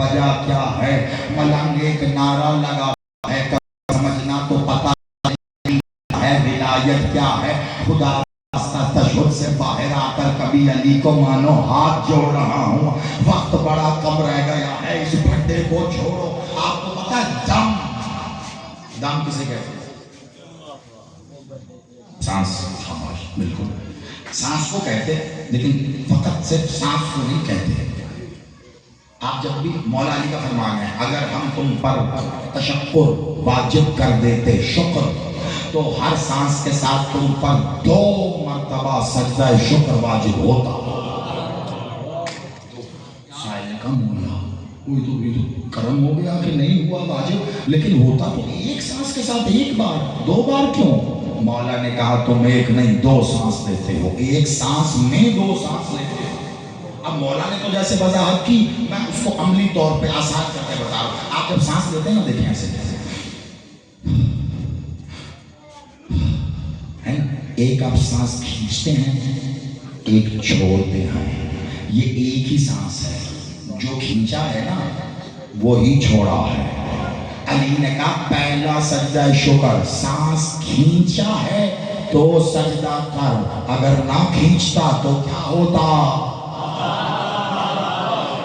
وجہ کیا ہے؟ ملنگ ایک نعرہ لگا ہے، سمجھنا تو پتا ہے ولایت کیا ہے۔ خدا تشہد سے باہر آ کر کبھی علی کو مانو ہاتھ جوڑ رہا ہوں، وقت بڑا کم رہ گیا ہے، اس بھٹے کو چھوڑو۔ آپ کو پتا ہے دم کسے کہتے ہیں؟ سانس، بالکل سانس کو کہتے ہیں، لیکن فقط صرف سانس کو نہیں کہتے۔ آپ جب بھی مولا علی کا فرمان ہے، اگر ہم تم پر تشکر واجب کر دیتے شکر، تو ہر سانس کے ساتھ تم پر 2 مرتبہ سجدہ شکر واجب ہوتا۔ سائل نے کہا مولا کوئی تو کرم ہو گیا کہ نہیں ہوا واجب، لیکن ہوتا تو ایک سانس کے ساتھ 1 بار 2 بار کیوں؟ مولا نے کہا تم 1 نہیں 2 سانس لیتے ہو، 1 سانس میں 2 سانس لیتے ہو۔ اب مولا نے تو جیسے وضاحت کی، میں اس کو عملی طور پہ آسان کر کے بتا رہا ہوں۔ آپ جب سانس لیتے ہیں نا، دیکھیں ایسے ایک آپ سانس کھینچتے ہیں، ایک چھوڑتے ہیں، یہ ایک ہی سانس ہے، جو کھینچا ہے نا وہی چھوڑا ہے۔ علی نے کہا پہلا سجدہ شکر، سانس کھینچا ہے تو سجدہ کر، اگر نہ کھینچتا تو کیا ہوتا؟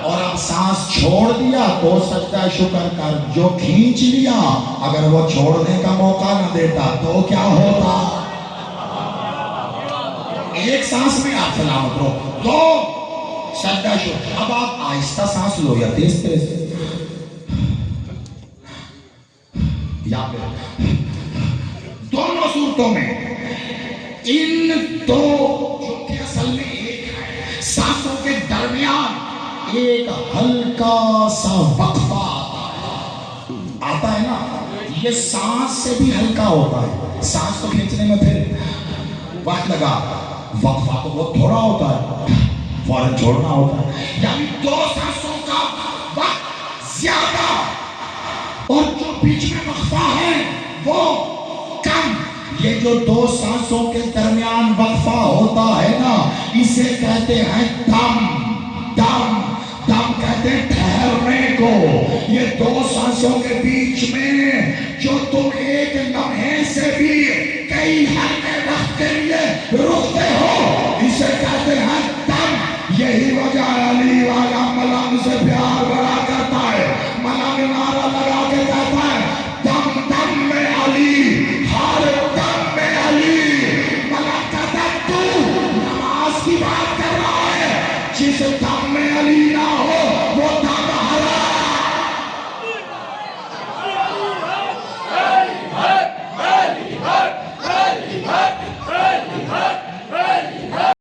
اور اب سانس چھوڑ دیا تو سجدہ شکر کر، جو کھینچ لیا اگر وہ چھوڑنے کا موقع نہ دیتا تو کیا ہوتا؟ ایک سانس میں آپ سلامت رہو، 2 سجدہ شکر۔ اب آپ آہستہ سانس لو یا تیز تیز، یا پھر دونوں صورتوں میں ان 2 جو کہ اصل میں ایک ہے، سانسوں کے درمیان ایک ہلکا سا وقفہ آتا ہے نا، یہ سانس سے بھی ہلکا ہوتا ہے۔ سانس کو کھینچنے میں پھر وقت لگا، وقفہ تو بہت تھوڑا ہوتا ہے، فوراً چھوڑنا ہوتا ہے، یعنی 2 سانسوں کا وقت زیادہ اور جو بیچ میں وقفہ ہے وہ کم۔ یہ جو 2 سانسوں کے درمیان وقفہ ہوتا ہے نا، اسے کہتے ہیں دم۔ دم کہتے ہیں ٹھہرنے کو۔ یہ 2 سانسوں کے